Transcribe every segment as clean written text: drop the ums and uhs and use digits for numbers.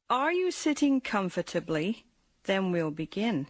Are you sitting comfortably? Then we'll begin.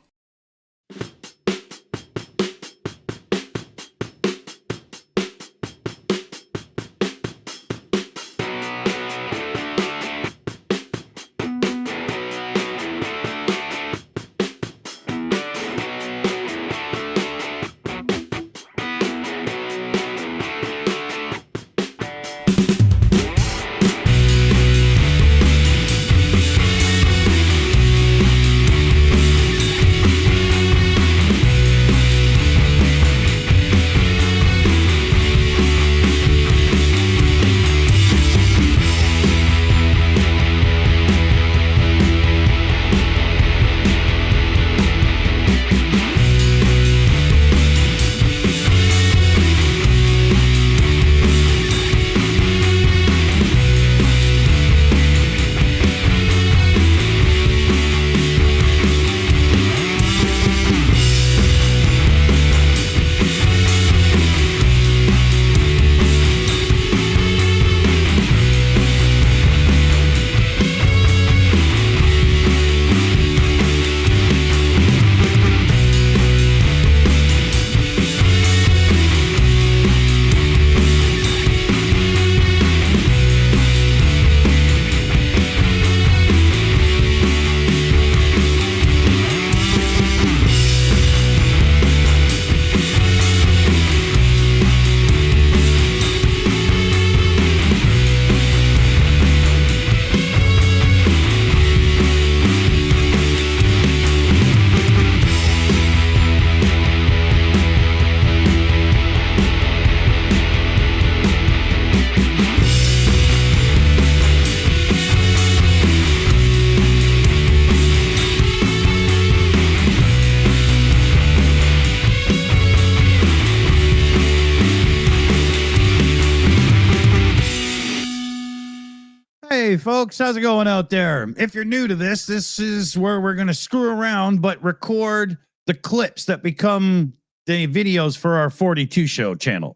Hey folks, how's it going out there? If you're new to this is where we're going to screw around but record the clips that become the videos for our 42 show channel.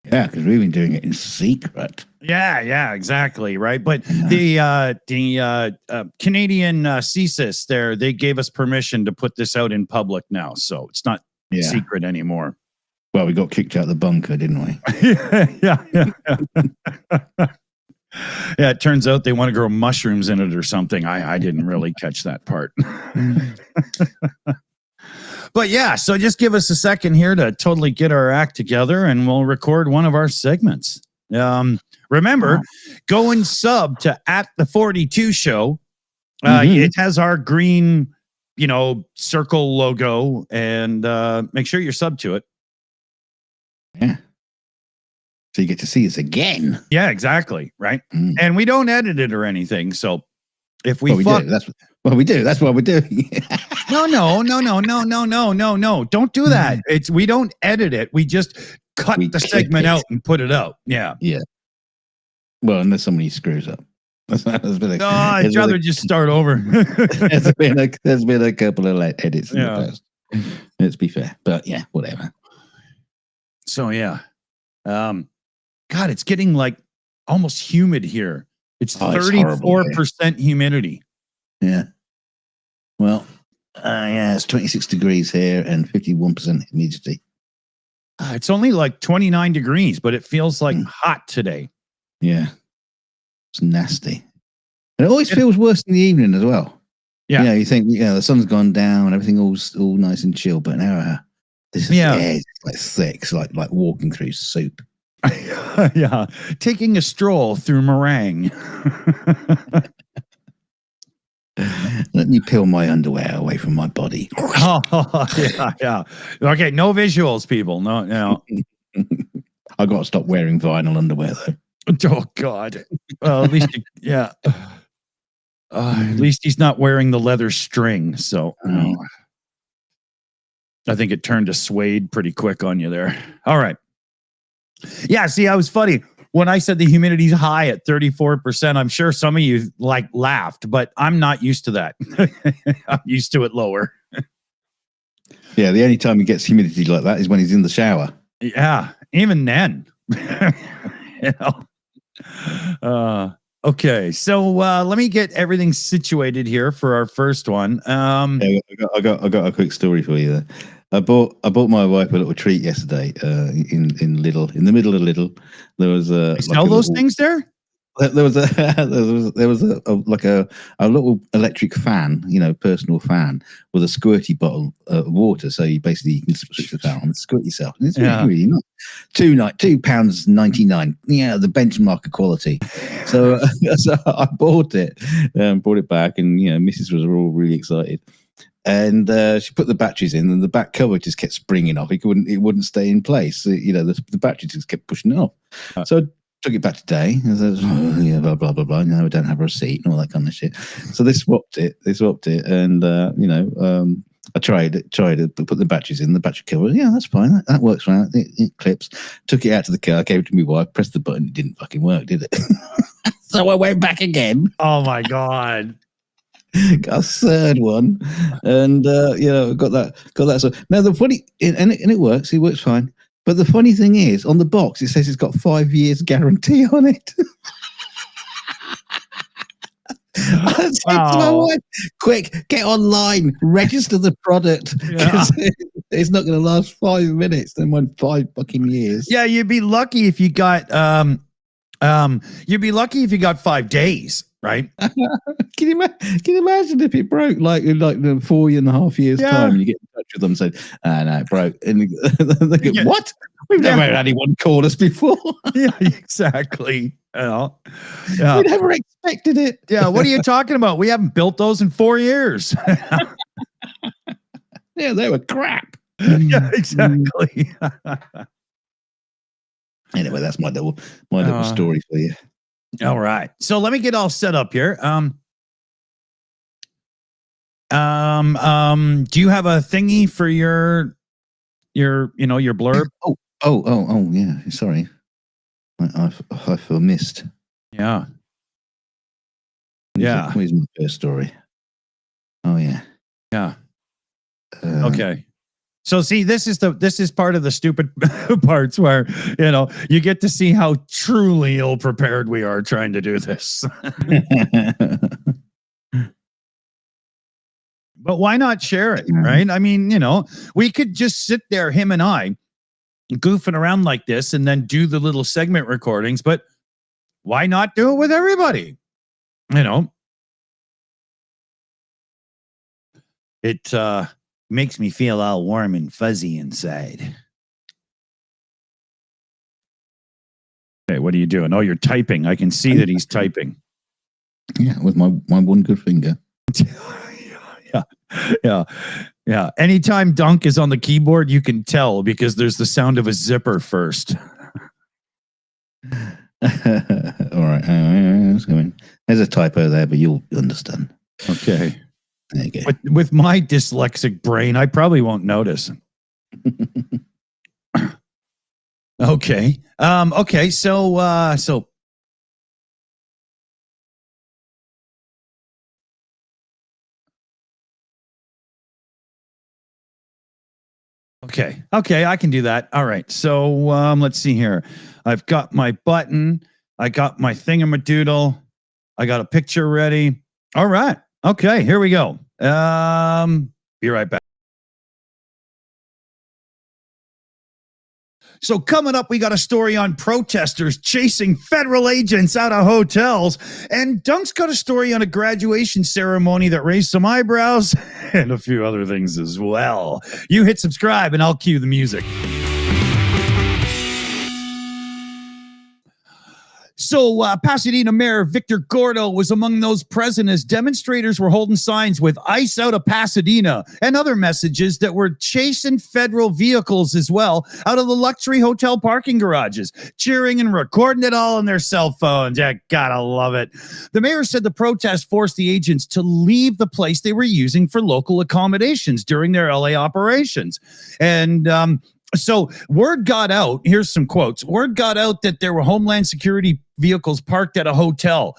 Yeah, because we've been doing it in secret. Yeah, exactly, right? But the Canadian CSIS there, they gave us permission to put this out in public now, so it's not secret anymore. Well, we got kicked out of the bunker, didn't we? Yeah. Yeah, it turns out they want to grow mushrooms in it or something. I didn't really catch that part. But yeah, so just give us a second here to totally get our act together and we'll record one of our segments. Remember, go and sub to @the42 show. It has our green, circle logo, and make sure you're sub to it. Yeah. So you get to see us again. Yeah, exactly. Right. And we don't edit it or anything. So if we do. That's what we do. That's what we're doing. No. Don't do that. We don't edit it. We just cut the segment out and put it out. Yeah. Yeah. Well, unless somebody screws up. I'd rather just start over. there's been a couple of edits in the past. Let's be fair. But yeah, whatever. So yeah. God, it's getting like almost humid here. It's 34% humidity. Yeah. Well, it's 26 degrees here and 51% humidity. It's only like 29 degrees, but it feels like hot today. Yeah. It's nasty. And it always feels worse in the evening as well. Yeah. You think, the sun's gone down, everything all nice and chill, but now this is it's like thick. It's like walking through soup. Yeah, taking a stroll through meringue. Let me peel my underwear away from my body. Yeah. Okay, no visuals, people. No. I got to stop wearing vinyl underwear though. Oh God. Well, at least at least he's not wearing the leather string. So I think it turned to suede pretty quick on you there. All right. Yeah, see, I was funny. When I said the humidity's high at 34%, I'm sure some of you laughed, but I'm not used to that. I'm used to it lower. Yeah, the only time he gets humidity like that is when he's in the shower. Yeah, even then. Okay, so let me get everything situated here for our first one. I got a quick story for you there. I bought my wife a little treat yesterday. In Lidl, in the middle of Lidl, there was They sell those things there. There was a like a little electric fan, personal fan with a squirty bottle of water. So you can switch the fan on and squirt yourself. And it's really nice. £2.99. Yeah, the benchmark of quality. So so I bought it, brought it back, and Mrs. was all really excited. And she put the batteries in, and the back cover just kept springing off. It wouldn't stay in place. The battery just kept pushing it off. So I took it back today. And said, blah blah blah blah. No, we don't have a receipt and all that kind of shit. So they swapped it, and I tried it, put the batteries in, the battery cover. Yeah, that's fine. That works fine. It clips. Took it out to the car, gave it to my wife, pressed the button. It didn't fucking work, did it? So I went back again. Oh my God. Got a third one, and got that. So now the funny, and it works. It works fine. But the funny thing is, on the box it says it's got 5 years guarantee on it. I said to my wife, "Quick, get online, register the product, because it's not going to last 5 minutes. Then 5 fucking years." Yeah, you'd be lucky if you got 5 days. Right? Can you imagine if it broke like in 4.5 years time, and you get in touch with them and say, no, it broke, and they go, what? We've never had anyone call us before. Yeah, exactly. We never expected it. Yeah, what are you talking about? We haven't built those in 4 years. Yeah, they were crap. Yeah, exactly. Anyway, that's my little story for you. All right. So let me get all set up here. Do you have a thingy for your blurb? Oh, yeah. Sorry. I feel missed. Yeah. Where's my first story? Oh, yeah. Yeah. Okay. So see, this is part of the stupid parts where, you get to see how truly ill prepared we are trying to do this. But why not share it, right? I mean, we could just sit there, him and I, goofing around like this and then do the little segment recordings, but why not do it with everybody? It makes me feel all warm and fuzzy inside. Okay, what are you doing? Oh, you're typing. I can see that he's typing. Yeah, with my one good finger. Yeah. Anytime Dunk is on the keyboard, you can tell because there's the sound of a zipper first. All right. There's a typo there, but you'll understand. Okay. There you go. With my dyslexic brain, I probably won't notice. Okay. Okay. So. Okay, I can do that. All right. So let's see here. I've got my button. I got my thingamadoodle. I got a picture ready. All right. Okay, here we go. Be right back. So coming up, we got a story on protesters chasing federal agents out of hotels. And Dunk's got a story on a graduation ceremony that raised some eyebrows and a few other things as well. You hit subscribe and I'll cue the music. So Pasadena Mayor Victor Gordo was among those present as demonstrators were holding signs with "ICE out of Pasadena" and other messages that were chasing federal vehicles as well out of the luxury hotel parking garages, cheering and recording it all on their cell phones. Yeah, gotta love it. The mayor said the protest forced the agents to leave the place they were using for local accommodations during their LA operations. And So word got out. Here's some quotes. Word got out that there were Homeland Security vehicles parked at a hotel.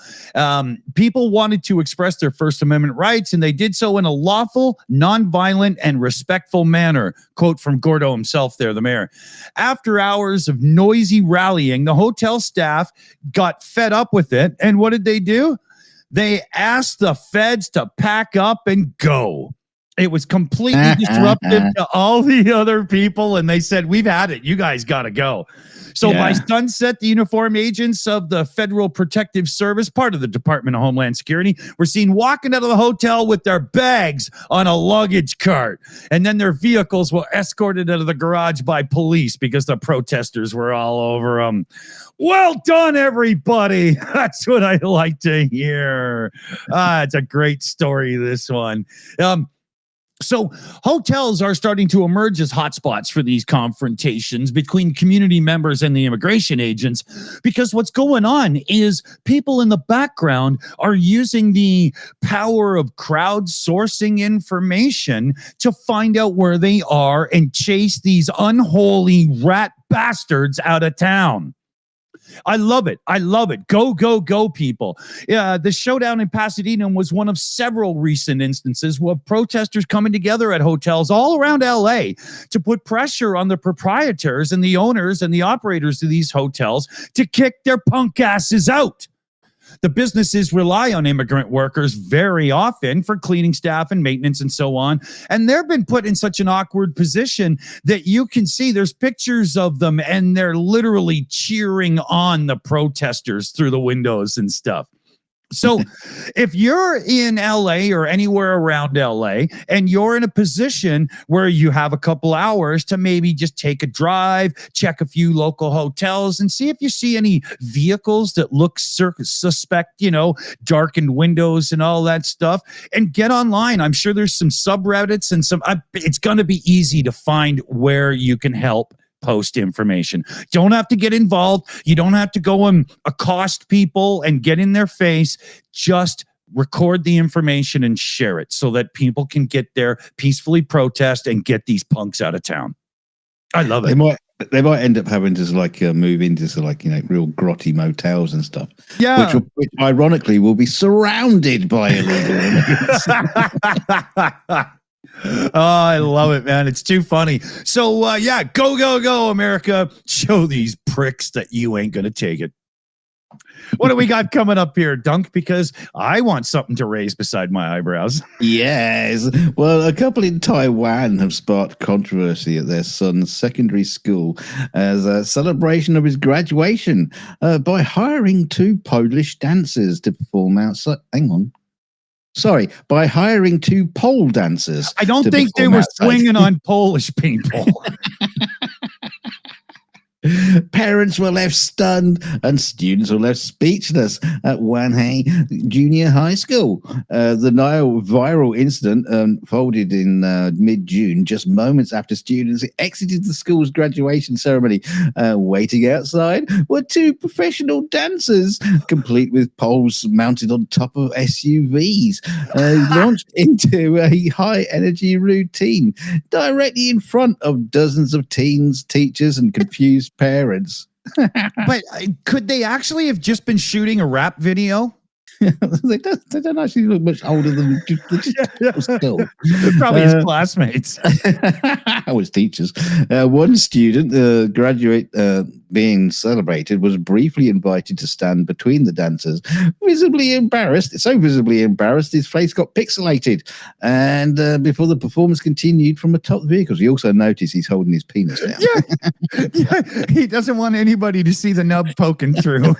People wanted to express their First Amendment rights, and they did so in a lawful, nonviolent, and respectful manner. Quote from Gordo himself there, the mayor. After hours of noisy rallying, the hotel staff got fed up with it. And what did they do? They asked the feds to pack up and go. It was completely disruptive to all the other people, and they said, we've had it. You guys got to go. So by sunset, the uniformed agents of the Federal Protective Service, part of the Department of Homeland Security, were seen walking out of the hotel with their bags on a luggage cart. And then their vehicles were escorted out of the garage by police because the protesters were all over them. Well done, everybody. That's what I like to hear. It's a great story, this one. So hotels are starting to emerge as hotspots for these confrontations between community members and the immigration agents, because what's going on is people in the background are using the power of crowdsourcing information to find out where they are and chase these unholy rat bastards out of town. I love it. I love it. Go, go, go, people. The showdown in Pasadena was one of several recent instances of protesters coming together at hotels all around LA to put pressure on the proprietors and the owners and the operators of these hotels to kick their punk asses out. The businesses rely on immigrant workers very often for cleaning staff and maintenance and so on. And they've been put in such an awkward position that you can see there's pictures of them and they're literally cheering on the protesters through the windows and stuff. So if you're in LA or anywhere around LA and you're in a position where you have a couple hours to maybe just take a drive, check a few local hotels and see if you see any vehicles that look suspect, darkened windows and all that stuff, and get online. I'm sure there's some subreddits and it's going to be easy to find where you can help post information. Don't have to get involved. You don't have to go and accost people and get in their face. Just record the information and share it so that people can get there, peacefully protest, and get these punks out of town. I love it. They might end up having to move into real grotty motels and stuff. Yeah, which ironically will be surrounded by illegal immigrants. Oh, I love it, man. It's too funny. So, go, go, go, America. Show these pricks that you ain't going to take it. What do we got coming up here, Dunk? Because I want something to raise beside my eyebrows. Yes. Well, a couple in Taiwan have sparked controversy at their son's secondary school as a celebration of his graduation by hiring 2 Polish dancers to perform outside. Hang on. Sorry, by hiring 2 pole dancers. I don't think they were swinging on Polish people. Parents were left stunned and students were left speechless at Wanhei Junior High School. The now viral incident unfolded in mid-June, just moments after students exited the school's graduation ceremony. Waiting outside were 2 professional dancers, complete with poles mounted on top of SUVs, launched into a high-energy routine directly in front of dozens of teens, teachers, and confused parents. But could they actually have just been shooting a rap video? they don't actually look much older than still. Probably his classmates. I was teachers. One student, graduate being celebrated, was briefly invited to stand between the dancers, visibly embarrassed. So visibly embarrassed, his face got pixelated. And before the performance continued from atop the vehicles, you also notice he's holding his penis down. Yeah, he doesn't want anybody to see the nub poking through.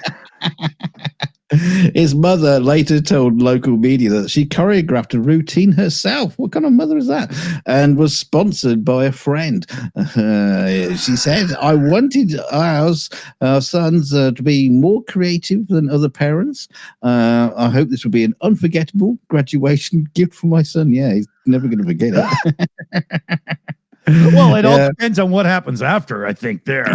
His mother later told local media that she choreographed a routine herself. What kind of mother is that? And was sponsored by a friend. She said, I wanted our sons to be more creative than other parents. I hope this will be an unforgettable graduation gift for my son. Yeah, he's never going to forget it. Well, it all Yeah. depends on what happens after, I think, there.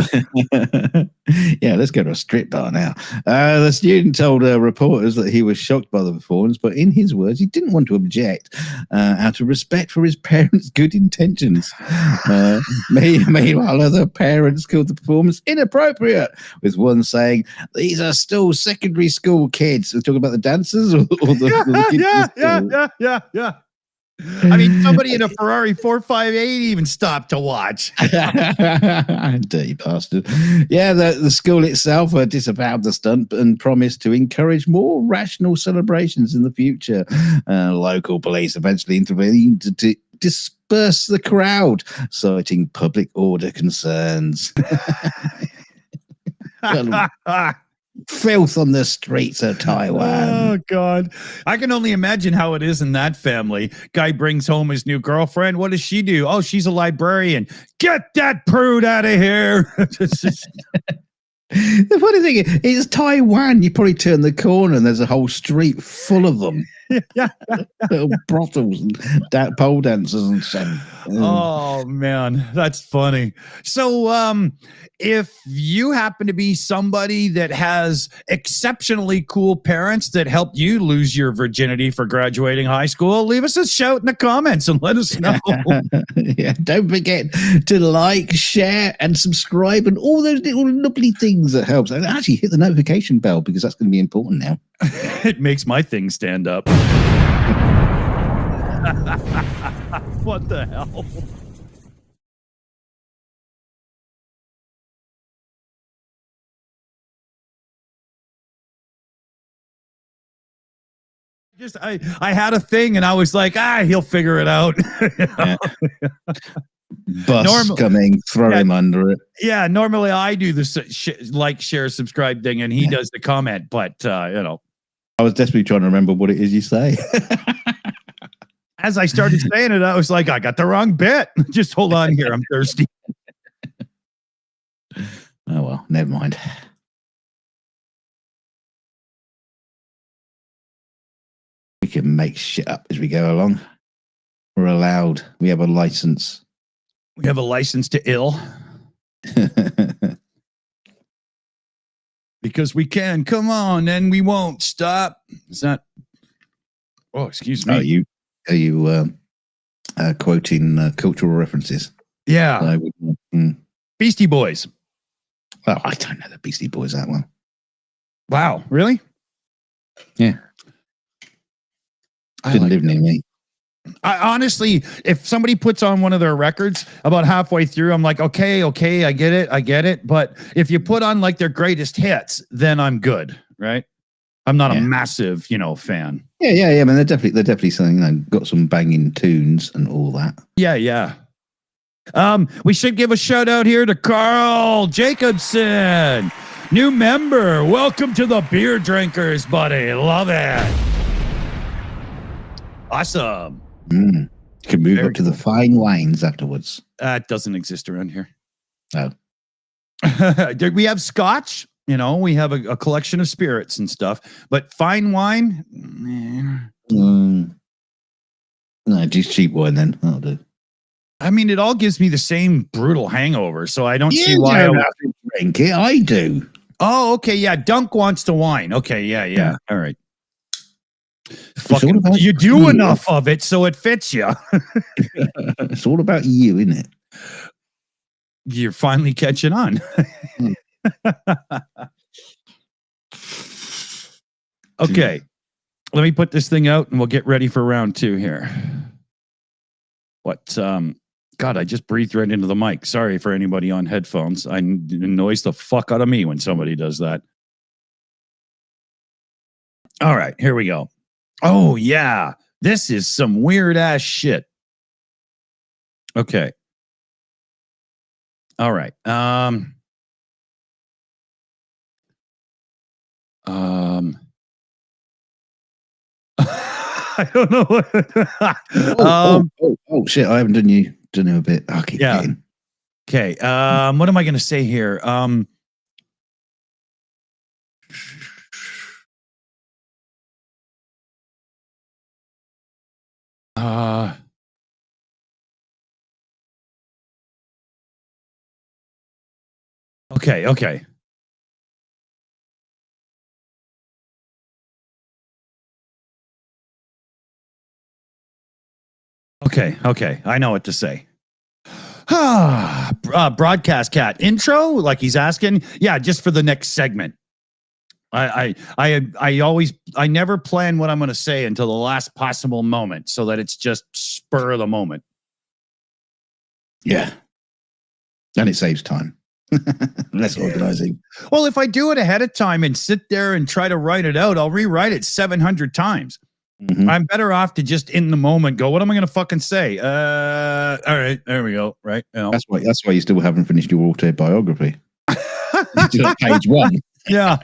Yeah, let's go to a strip bar now. The student told reporters that he was shocked by the performance, but in his words, he didn't want to object out of respect for his parents' good intentions. Meanwhile, other parents called the performance inappropriate, with one saying, "These are still secondary school kids." We're talking about the dancers or the kids in the school? Yeah. I mean, somebody in a Ferrari 458 even stopped to watch. Dirty bastard. Yeah, the school itself disavowed the stunt and promised to encourage more rational celebrations in the future. Local police eventually intervened to disperse the crowd, citing public order concerns. Filth on the streets of Taiwan. Oh, God. I can only imagine how it is in that family. Guy brings home his new girlfriend. What does she do? Oh, she's a librarian. Get that prude out of here. The funny thing is, it's Taiwan. You probably turn the corner and there's a whole street full of them. Little brothels and pole dancers and stuff. Oh, man, that's funny. So, if you happen to be somebody that has exceptionally cool parents that helped you lose your virginity for graduating high school, leave us a shout in the comments and let us know. Yeah, don't forget to like, share, and subscribe, and all those little lovely things that helps. And actually, hit the notification bell because that's going to be important now. It makes my thing stand up. What the hell? I had a thing and I was like, he'll figure it out. Yeah. Bus coming, throw him under it. Yeah, normally I do the like, share, subscribe thing, and he does the comment. But I was desperately trying to remember what it is you say. As I started saying it, I was like, I got the wrong bit. Just hold on here, I'm thirsty. Oh well, never mind. We can make shit up as we go along. We're allowed. We have a license. We have a license to ill. Because we can. Come on, and we won't stop. Is that? Oh, excuse me. Are you quoting cultural references? Yeah. Beastie Boys. Well, I don't know the Beastie Boys that well. Wow, really? Yeah. Didn't live near me. I honestly, if somebody puts on one of their records about halfway through, I'm like, okay, I get it. But if you put on like their greatest hits, then I'm good, right? I'm not a massive, fan. Yeah. I mean, they're definitely something. Got some banging tunes and all that. Yeah. We should give a shout out here to Carl Jacobson, new member. Welcome to the Beer Drinkers, buddy. Love it. Awesome. You can move up to the fine wines afterwards. That doesn't exist around here. Oh. We have scotch, we have a collection of spirits and stuff, but fine wine, no, just cheap wine then. That'll do. I mean, it all gives me the same brutal hangover, so I don't see why I have to drink it. I do. Oh, okay, yeah. Dunk wants to wine. Okay, yeah. All right. Fucking, you do enough of it so it fits you. It's all about you, isn't it? You're finally catching on. Okay, let me put this thing out and we'll get ready for round 2 here. What? God, I just breathed right into the mic. Sorry for anybody on headphones. It annoys the fuck out of me when somebody does that. All right, here we go. Oh, yeah. This is some weird ass shit. Okay. All right. I don't know. Oh shit! I haven't done you a bit. I'll keep getting. Okay. What am I going to say here? Okay. Okay. Okay. Okay. I know what to say. Broadcast cat intro, like he's asking. Yeah, just for the next segment. I never plan what I'm going to say until the last possible moment, so that it's just spur of the moment. Yeah, and it saves time. Less organizing. Well, if I do it ahead of time and sit there and try to write it out, I'll rewrite it 700 times. Mhm. I'm better off to just in the moment go, what am I going to fucking say? All right, there we go. Right. You know. That's why you still haven't finished your autobiography. Still at page 1. Yeah.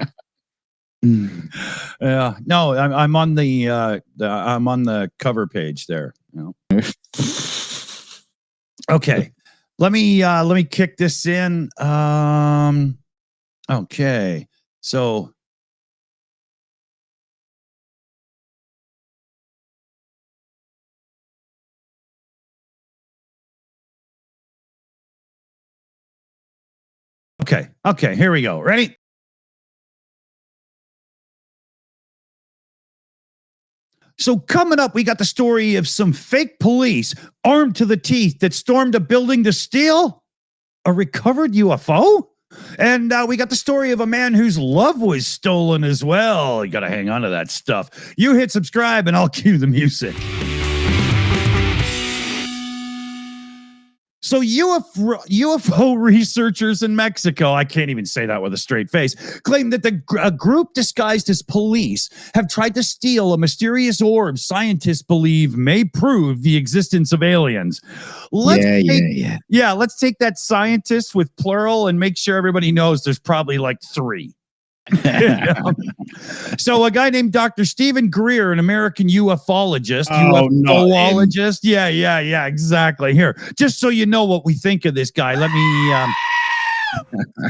Yeah. No, I'm on I'm on the cover page there. You know. Okay. Let me kick this in. Okay. So Okay, here we go. Ready? So coming up, we got the story of some fake police armed to the teeth that stormed a building to steal a recovered UFO. And we got the story of a man whose love was stolen as well. You got to hang on to that stuff. You hit subscribe and I'll cue the music. So UFO researchers in Mexico, I can't even say that with a straight face, claim that a group disguised as police have tried to steal a mysterious orb scientists believe may prove the existence of aliens. Let's take that scientist with plural and make sure everybody knows there's probably like 3. So a guy named Dr. Stephen Greer, an American ufologist, UFOologist. Yeah, exactly. Here, just so you know what we think of this guy, let me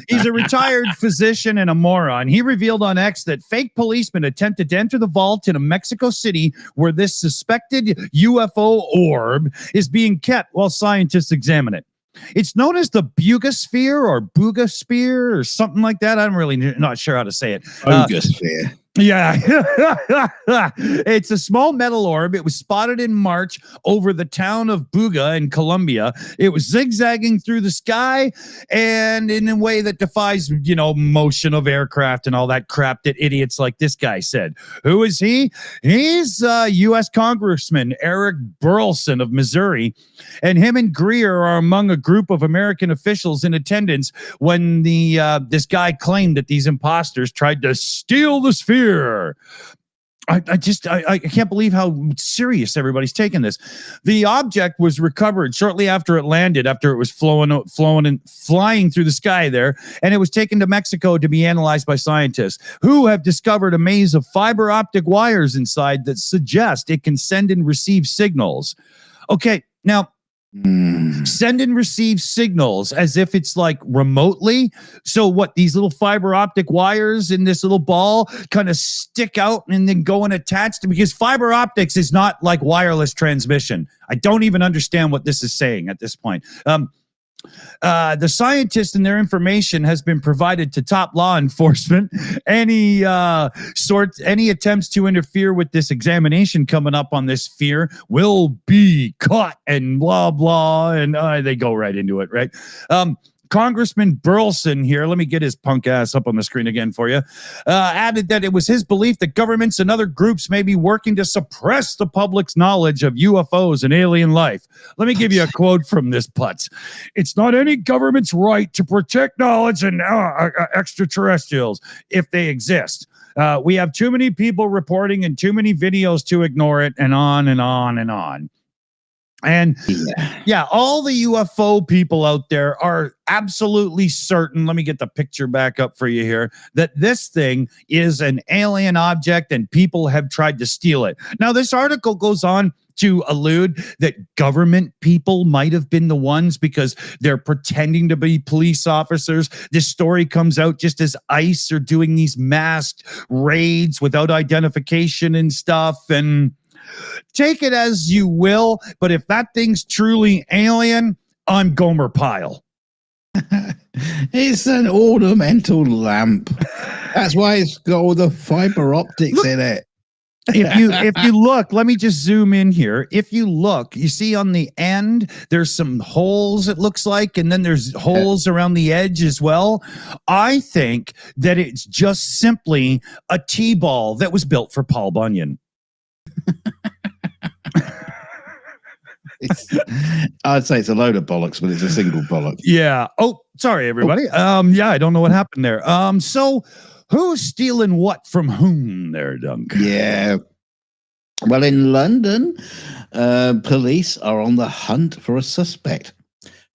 he's a retired physician and a moron. He revealed on X that fake policemen attempted to enter the vault in a Mexico City where this suspected UFO orb is being kept while scientists examine it. It's known as the Bugosphere or Bugosphere or something like that. I'm really not sure how to say it. Bugosphere. Yeah. It's a small metal orb. It was spotted in March over the town of Buga in Colombia. It was zigzagging through the sky and in a way that defies, motion of aircraft and all that crap that idiots like this guy said. Who is he? He's U.S. Congressman Eric Burlison of Missouri. And him and Greer are among a group of American officials in attendance when this guy claimed that these imposters tried to steal the sphere. I can't believe how serious everybody's taking this. The object was recovered shortly after it landed, after it was flying through the sky there, and it was taken to Mexico to be analyzed by scientists who have discovered a maze of fiber optic wires inside that suggest it can send and receive signals. Okay, now send and receive signals as if it's like remotely. So what, these little fiber optic wires in this little ball kind of stick out and then go and attach to, because fiber optics is not like wireless transmission. I don't even understand what this is saying at this point. The scientists and their information has been provided to top law enforcement. Any attempts to interfere with this examination coming up on this sphere will be caught and blah, blah. And they go right into it, right? Congressman Burlison here, let me get his punk ass up on the screen again for you, added that it was his belief that governments and other groups may be working to suppress the public's knowledge of UFOs and alien life. Let me give you a quote from this putz. It's not any government's right to protect knowledge and extraterrestrials if they exist. We have too many people reporting and too many videos to ignore it, and on and on and on. And yeah, all the UFO people out there are absolutely certain, let me get the picture back up for you here, that this thing is an alien object and people have tried to steal it. Now, this article goes on to allude that government people might have been the ones because they're pretending to be police officers. This story comes out just as ICE are doing these masked raids without identification and stuff, and take it as you will, but if that thing's truly alien, I'm Gomer Pyle. It's an ornamental lamp. That's why it's got all the fiber optics in it. If you look, let me just zoom in here. If you look, you see on the end, there's some holes, it looks like, and then there's holes around the edge as well. I think that it's just simply a T-ball that was built for Paul Bunyan. I'd say it's a load of bollocks, but it's a single bollock. Yeah. Oh, sorry, everybody. Yeah, I don't know what happened there. So who's stealing what from whom there, Dunk? Yeah. Well, in London, police are on the hunt for a suspect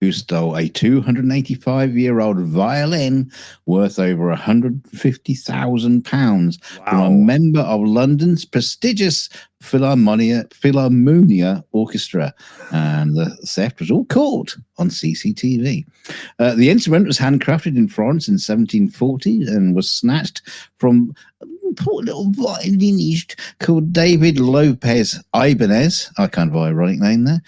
who stole a 285-year-old violin worth over £150,000 from a member of London's prestigious Philharmonia Orchestra. And the theft was all caught on CCTV. The instrument was handcrafted in Florence in 1740 and was snatched from a poor little violinist called David Lopez Ibanez, a kind of ironic name there,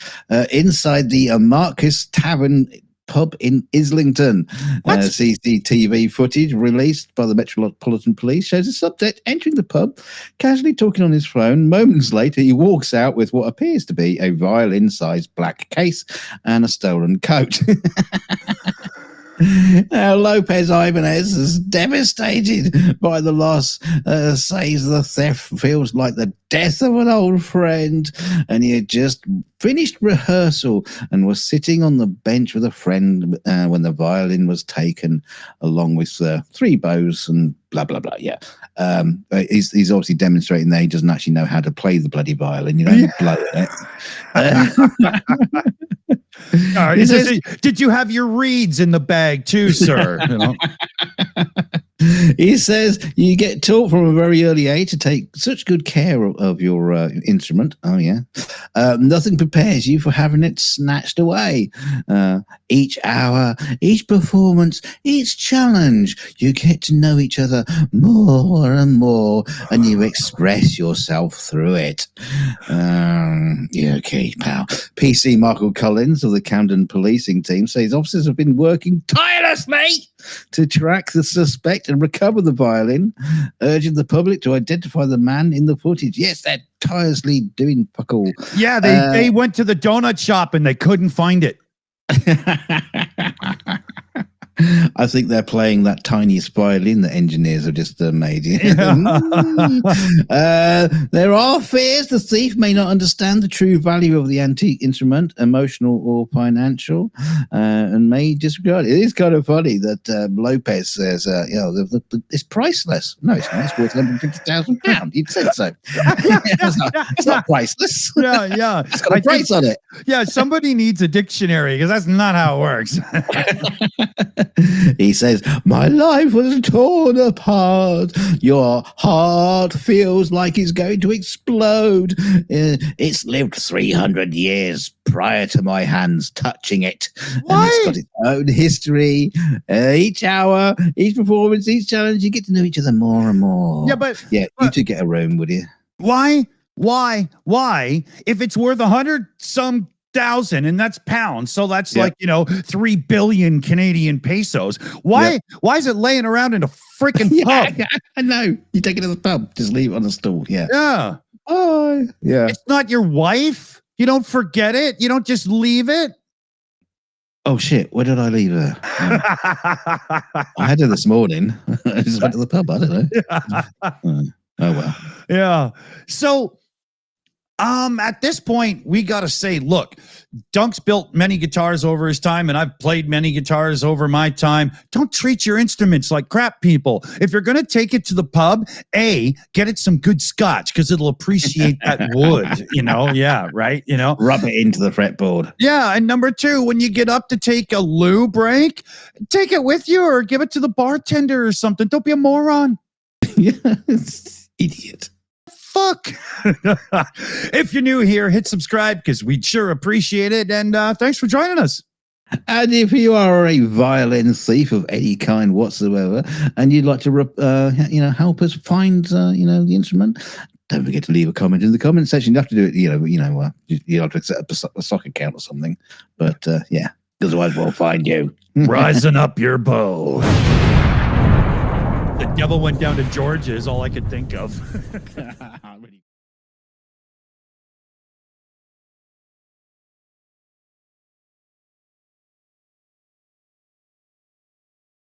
inside the Marcus Tavern pub in Islington. CCTV footage released by the Metropolitan Police shows the subject entering the pub, casually talking on his phone. Moments later, he walks out with what appears to be a violin-sized black case and a stolen coat. Now, Lopez Ibanez is devastated by the loss, says the theft feels like the death of an old friend, and he had just finished rehearsal and was sitting on the bench with a friend when the violin was taken, along with 3 bows and blah, blah, blah. Yeah. He's obviously demonstrating that he doesn't actually know how to play the bloody violin, you know, blow it. Did you have your reeds in the bag too, sir? You know? He says you get taught from a very early age to take such good care of your instrument. Oh, yeah. Nothing prepares you for having it snatched away. Each hour, each performance, each challenge, you get to know each other more and more, and you express yourself through it. Yeah, okay, pal. PC Michael Collins of the Camden policing team says officers have been working tirelessly to track the suspect and recover the violin, urging the public to identify the man in the footage. Yes, they're tirelessly doing fuck all. Yeah, they went to the donut shop and they couldn't find it. I think they're playing that tiniest violin that engineers have just made. There are fears the thief may not understand the true value of the antique instrument, emotional or financial, and may disregard it. It is kind of funny that Lopez says, it's priceless. No, it's not. It's worth £150,000. You'd said so. It's not priceless. Yeah. It's got a price on it. Yeah, somebody needs a dictionary because that's not how it works. He says, my life was torn apart. Your heart feels like it's going to explode. It's lived 300 years prior to my hands touching it. Why? And it's got its own history. Each hour, each performance, each challenge, you get to know each other more and more. Yeah, but you two get a room, would you? Why? If it's worth 100-some thousand, and that's pounds, so that's 3 billion Canadian pesos. Why is it laying around in a freaking pub? I know. You take it to the pub, just leave it on the stool. Yeah. It's not your wife. You don't forget it. You don't just leave it. Oh shit, where did I leave her? I had her this morning. I just went to the pub. I don't know. Oh well. Yeah. So at this point, we got to say, look, Dunk's built many guitars over his time, and I've played many guitars over my time. Don't treat your instruments like crap, people. If you're going to take it to the pub, get it some good scotch because it'll appreciate that wood, Yeah, right? Rub it into the fretboard. Yeah, and number 2, when you get up to take a loo break, take it with you or give it to the bartender or something. Don't be a moron. Yes, idiot. Fuck. If you're new here, hit subscribe because we'd sure appreciate it. And thanks for joining us. And if you are a violin thief of any kind whatsoever, and you'd like to, help us find, the instrument, don't forget to leave a comment in the comment section. You have to do it, you have to set up a sock account or something. But yeah. Because otherwise we'll find you. Rising up your bow. The devil went down to Georgia is all I could think of.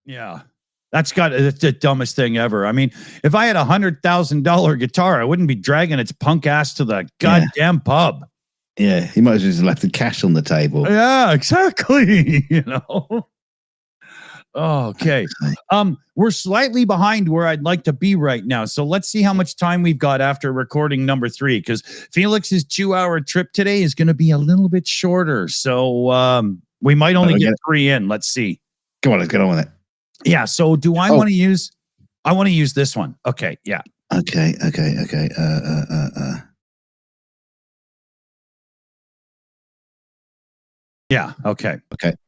Yeah. That's the dumbest thing ever. I mean, if I had $100,000 guitar, I wouldn't be dragging its punk ass to the goddamn pub. Yeah, he might as well just left the cash on the table. Yeah, exactly. You know. Okay. We're slightly behind where I'd like to be right now. So let's see how much time we've got after recording number 3, because Felix's 2-hour trip today is going to be a little bit shorter. So we might only get 3 in. Let's see. Come on, let's get on with it. Yeah. So do I want to use? I want to use this one. Okay. Yeah. Okay. Yeah. Okay.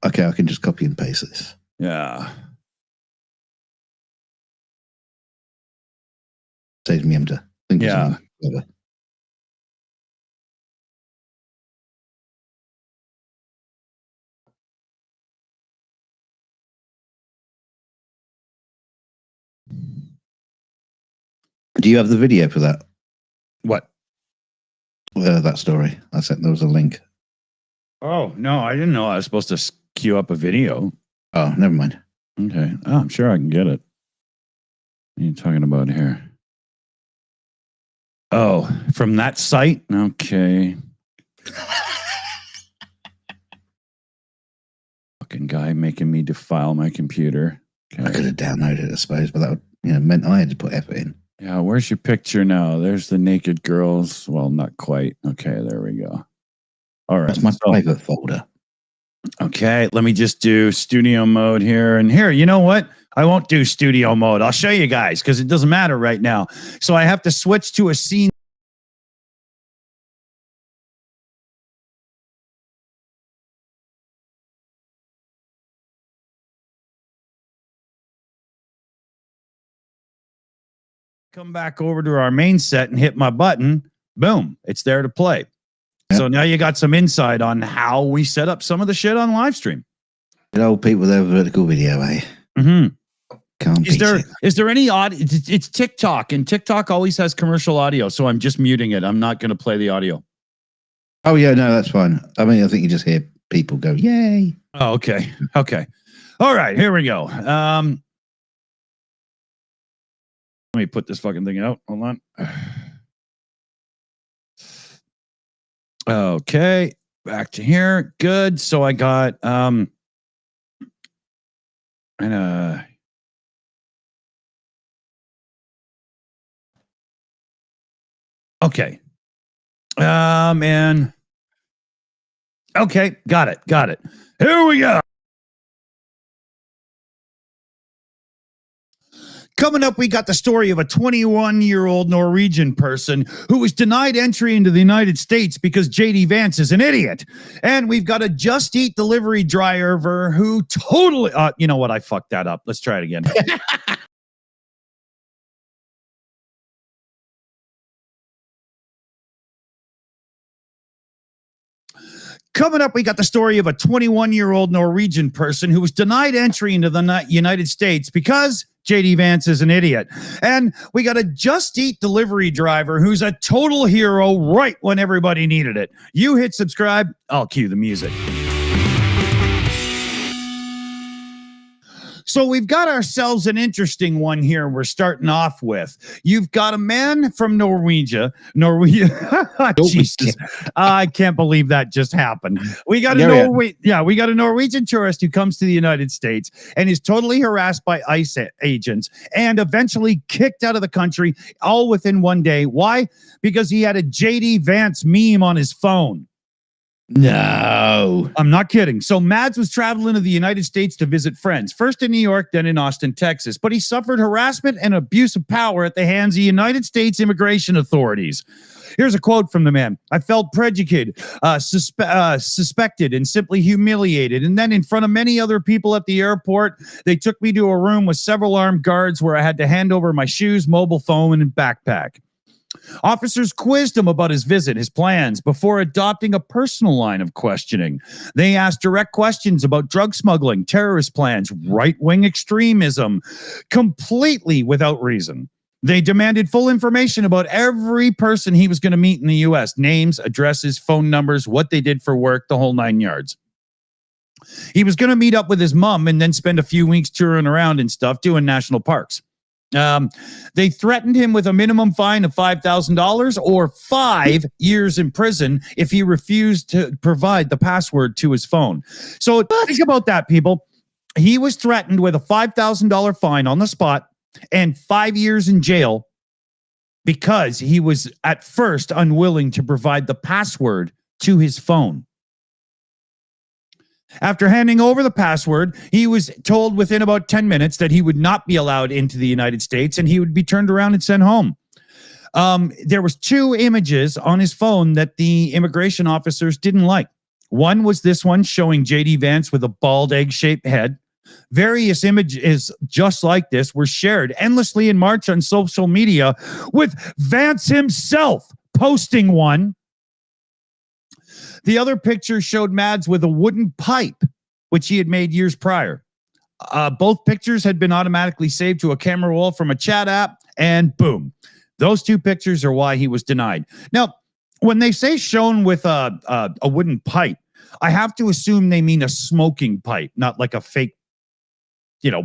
Okay. I can just copy and paste this. Yeah. Saves me having to think. Yeah. Do you have the video for that? What? That story. I said there was a link. Oh, no, I didn't know I was supposed to queue up a video. Oh, never mind. Okay. Oh, I'm sure I can get it. What are you talking about here? Oh, from that site? Okay. Fucking guy making me defile my computer. Okay. I could have downloaded it, I suppose, but that would, meant I had to put effort in. Yeah, where's your picture now? There's the naked girls. Well, not quite. Okay, there we go. All right. That's my private folder. Okay, let me just do studio mode here. And here, you know what? I won't do studio mode. I'll show you guys because it doesn't matter right now. So I have to switch to a scene. Come back over to our main set and hit my button. Boom, it's there to play. Yep. So now you got some insight on how we set up some of the shit on live stream. Old people with their vertical video, eh? Mm-hmm. Can't is there any audio? It's TikTok, and TikTok always has commercial audio, so I'm just muting it. I'm not going to play the audio. Oh yeah, no, that's fine. I mean, I think you just hear people go, "Yay!" Oh, okay, okay, all right. Here we go. Let me put this fucking thing out. Hold on. Okay, back to here. Good. So I got okay. And okay, got it. Here we go. Coming up, we got the story of a 21-year-old Norwegian person who was denied entry into the United States because J.D. Vance is an idiot. And we've got a Just Eat delivery driver who totally... you know what? I fucked that up. Let's try it again. Coming up, we got the story of a 21-year-old Norwegian person who was denied entry into the United States because J.D. Vance is an idiot. And we got a Just Eat delivery driver who's a total hero right when everybody needed it. You hit subscribe, I'll cue the music. So we've got ourselves an interesting one here we're starting off with. You've got a man from Norwegia. Jesus. I can't believe that just happened. We got we got a Norwegian tourist who comes to the United States and is totally harassed by ICE agents and eventually kicked out of the country all within one day. Why? Because he had a J.D. Vance meme on his phone. No, I'm not kidding. So Mads was traveling to the United States to visit friends, first in New York, then in Austin, Texas. But he suffered harassment and abuse of power at the hands of United States immigration authorities. Here's a quote from the man. I felt prejudiced, suspected, and simply humiliated. And then in front of many other people at the airport, they took me to a room with several armed guards where I had to hand over my shoes, mobile phone, and backpack. Officers quizzed him about his visit, his plans, before adopting a personal line of questioning. They asked direct questions about drug smuggling, terrorist plans, right-wing extremism, completely without reason. They demanded full information about every person he was going to meet in the U.S., names, addresses, phone numbers, what they did for work, the whole 9 yards. He was going to meet up with his mom and then spend a few weeks touring around and stuff, doing national parks. They threatened him with a minimum fine of $5,000 or 5 years in prison if he refused to provide the password to his phone. So think about that, people. He was threatened with a $5,000 fine on the spot and 5 years in jail because he was at first unwilling to provide the password to his phone. After handing over the password, he was told within about 10 minutes that he would not be allowed into the United States and he would be turned around and sent home. There was 2 images on his phone that the immigration officers didn't like. One was this one showing J.D. Vance with a bald egg-shaped head. Various images just like this were shared endlessly in March on social media, with Vance himself posting one. The other picture showed Mads with a wooden pipe, which he had made years prior. Both pictures had been automatically saved to a camera roll from a chat app, and boom. Those 2 pictures are why he was denied. Now, when they say shown with a wooden pipe, I have to assume they mean a smoking pipe, not like a fake,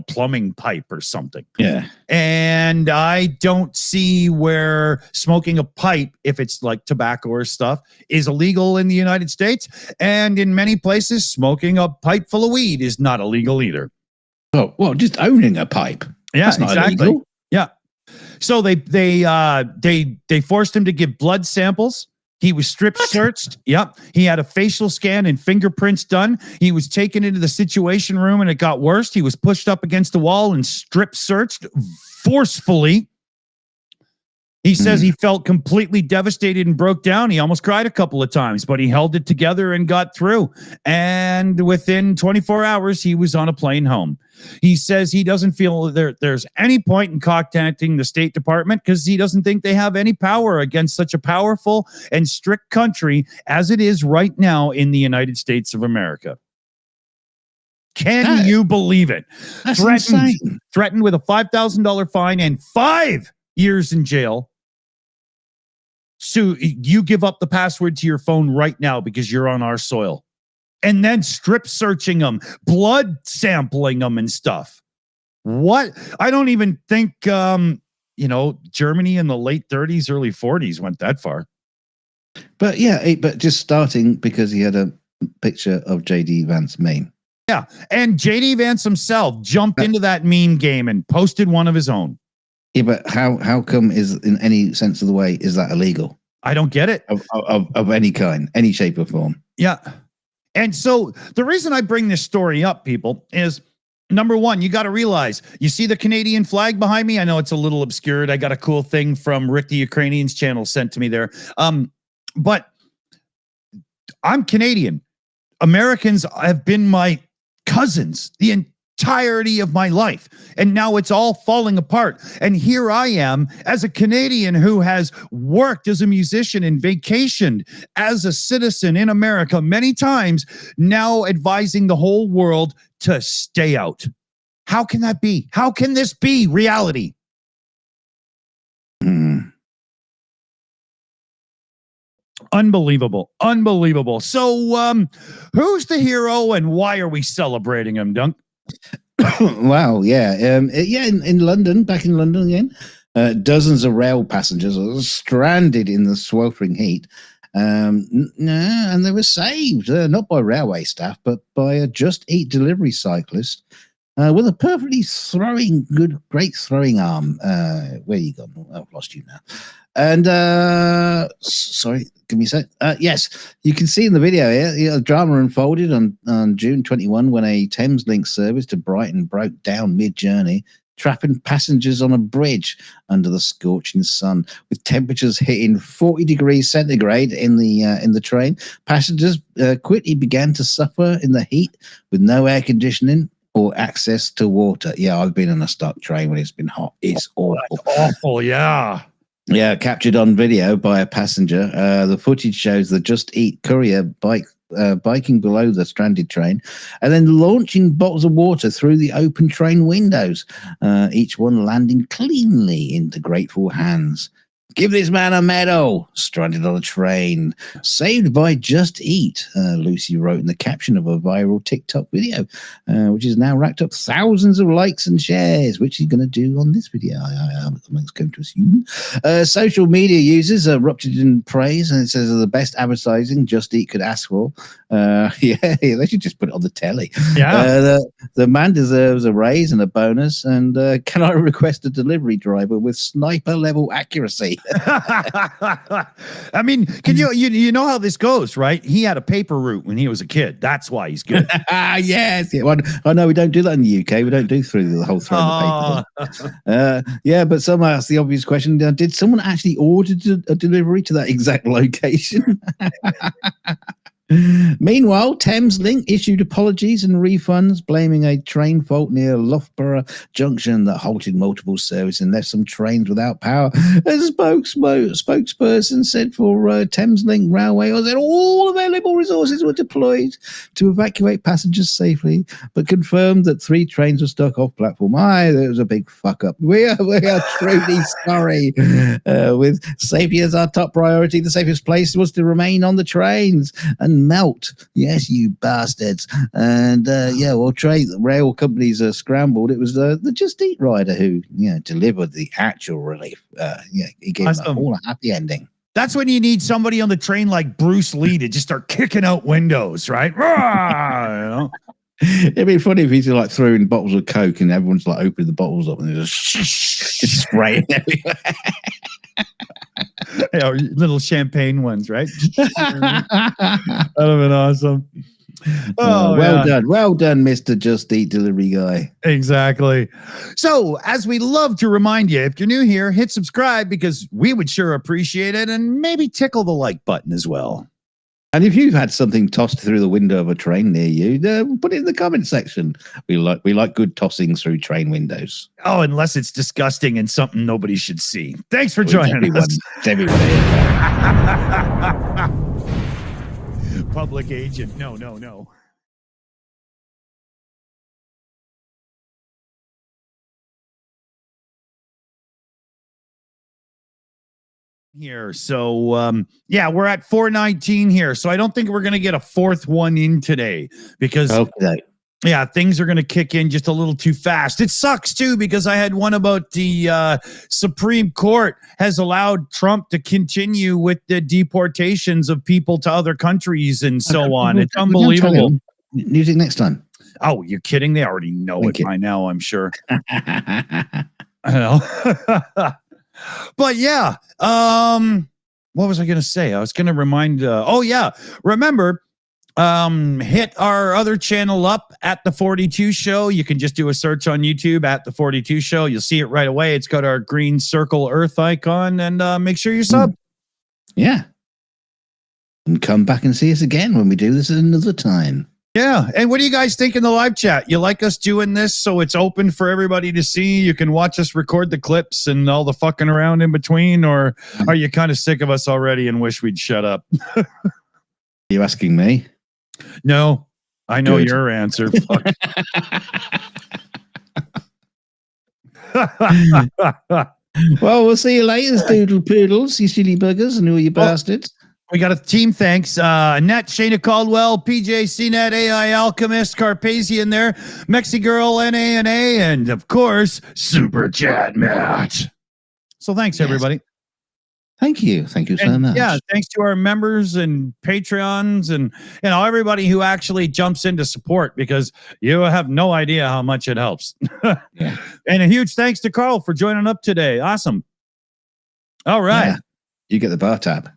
plumbing pipe or something. Yeah. And I don't see where smoking a pipe, if it's like tobacco or stuff, is illegal in the United States. And in many places, smoking a pipe full of weed is not illegal either. Oh, well, just owning a pipe. Yeah, that's not exactly. illegal. Yeah. So they forced him to give blood samples. He was strip searched. Yep. He had a facial scan and fingerprints done. He was taken into the situation room and it got worse. He was pushed up against the wall and strip searched forcefully. He says he felt completely devastated and broke down. He almost cried a couple of times, but he held it together and got through. And within 24 hours, he was on a plane home. He says he doesn't feel there's any point in contacting the State Department because he doesn't think they have any power against such a powerful and strict country as it is right now in the United States of America. Can you believe it? That's insane. Threatened with a $5,000 fine and 5 years in jail. So you give up the password to your phone right now because you're on our soil. And then strip searching them, blood sampling them and stuff. What? I don't even think, Germany in the late 30s, early 40s went that far. But yeah, but just starting because he had a picture of J.D. Vance meme. Yeah, and J.D. Vance himself jumped into that meme game and posted one of his own. Yeah, but how come is in any sense of the way is that illegal? I don't get it. Of any kind, any shape or form. Yeah. And so the reason I bring this story up, people, is number one, you got to realize, you see the Canadian flag behind me? I know it's a little obscured. I got a cool thing from Rick the Ukrainian's channel sent to me there. But I'm Canadian. Americans have been my cousins the entirety of my life. And now it's all falling apart. And here I am as a Canadian who has worked as a musician and vacationed as a citizen in America many times, now advising the whole world to stay out. How can that be? How can this be reality? Unbelievable. Unbelievable. So who's the hero and why are we celebrating him, Dunk? Wow, yeah. In London, back in London again, dozens of rail passengers are stranded in the sweltering heat. And they were saved, not by railway staff, but by a Just Eat delivery cyclist with a perfectly great throwing arm. Where you gone? I've lost you now. And sorry, give me a sec. Yes, you can see in the video here, the drama unfolded on June 21 when a Thameslink service to Brighton broke down mid-journey, trapping passengers on a bridge under the scorching sun, with temperatures hitting 40 degrees centigrade in the train. Passengers quickly began to suffer in the heat with no air conditioning or access to water. Yeah, I've been on a stuck train when it's been hot. It's awful. That's awful, yeah. Yeah, captured on video by a passenger. The footage shows the Just Eat courier biking below the stranded train and then launching bottles of water through the open train windows, each one landing cleanly into grateful hands. Give this man a medal. Stranded on a train. Saved by Just Eat, Lucy wrote in the caption of a viral TikTok video, which has now racked up thousands of likes and shares, which he's going to do on this video, I'm going to assume. Social media users erupted in praise, and it says the best advertising Just Eat could ask for. Yeah, they should just put it on the telly. Yeah. The man deserves a raise and a bonus, and can I request a delivery driver with sniper level accuracy? I mean, can you know how this goes, right? He had a paper route when he was a kid. That's why he's good. Yes. Yeah, well, I know we don't do that in the UK. We don't do through the whole throwing the paper. Yeah, but someone asked the obvious question: did someone actually order a delivery to that exact location? Meanwhile, Thameslink issued apologies and refunds, blaming a train fault near Loughborough Junction that halted multiple services and left some trains without power. A spokesperson said for Thameslink Railway that all available resources were deployed to evacuate passengers safely, but confirmed that 3 trains were stuck off platform. There was a big fuck up. We are truly sorry. With safety as our top priority, the safest place was to remain on the trains and melt. Yes, you bastards. And rail companies are scrambled. It was the Just Eat rider who delivered the actual relief. He gave them all a happy ending. That's when you need somebody on the train like Bruce Lee to just start kicking out windows, right? It'd be funny if he's like throwing bottles of Coke and everyone's like opening the bottles up and just spraying everywhere. Little champagne ones, right? That would have been awesome. Well done, Mr. Just Eat delivery guy. Exactly. So, as we love to remind you, if you're new here, hit subscribe because we would sure appreciate it, and maybe tickle the like button as well. And if you've had something tossed through the window of a train near you, put it in the comment section. We like good tossing through train windows. Oh, unless it's disgusting and something nobody should see. Thanks for joining us. Everybody. Public agent. No. Here. So, we're at 419 here. So I don't think we're going to get a fourth one in today because things are going to kick in just a little too fast. It sucks too, because I had one about the Supreme Court has allowed Trump to continue with the deportations of people to other countries and so on. It's unbelievable. Music next time. Oh, you're kidding? They already know it by now, I'm sure. I know. But yeah, what was I going to say? I was going to remind, remember, hit our other channel up at The 42 Show. You can just do a search on YouTube at The 42 Show. You'll see it right away. It's got our green circle earth icon, and make sure you sub. Yeah. And come back and see us again when we do this another time. Yeah. And what do you guys think in the live chat? You like us doing this so it's open for everybody to see? You can watch us record the clips and all the fucking around in between, or are you kind of sick of us already and wish we'd shut up? Are you asking me? No, I know your answer. Fuck. Well, we'll see you later, doodle poodles, you silly buggers, and all you bastards. We got a team thanks. Net, Shayna Caldwell, PJ CNET, AI Alchemist, Carpathian there, Mexi Girl, NA, and of course, Super Chat Matt. So thanks, everybody. Thank you. Thank you so much. Yeah, thanks to our members and Patreons and everybody who actually jumps in to support, because you have no idea how much it helps. Yeah. And a huge thanks to Carl for joining up today. Awesome. All right. Yeah. You get the bar tab.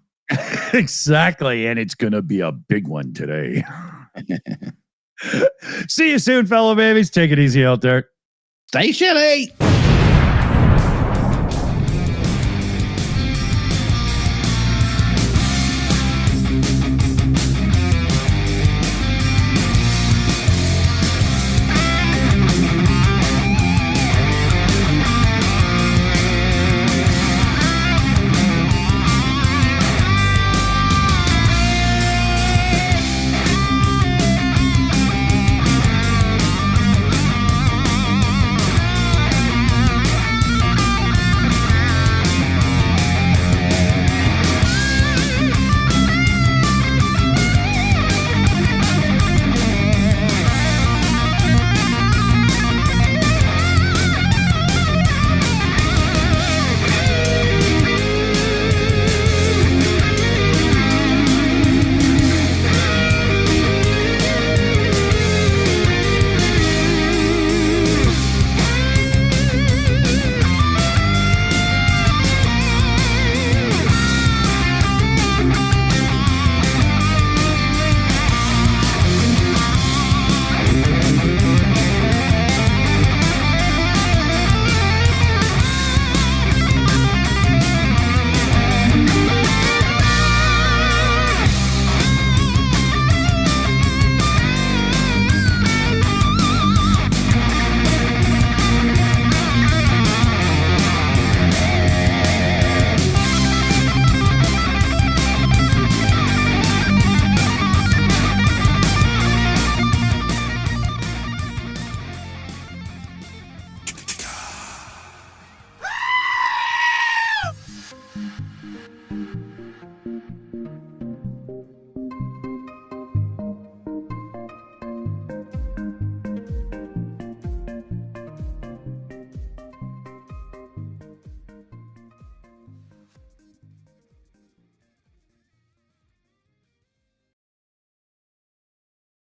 Exactly. And it's going to be a big one today. See you soon, fellow babies. Take it easy out there. Stay chilly.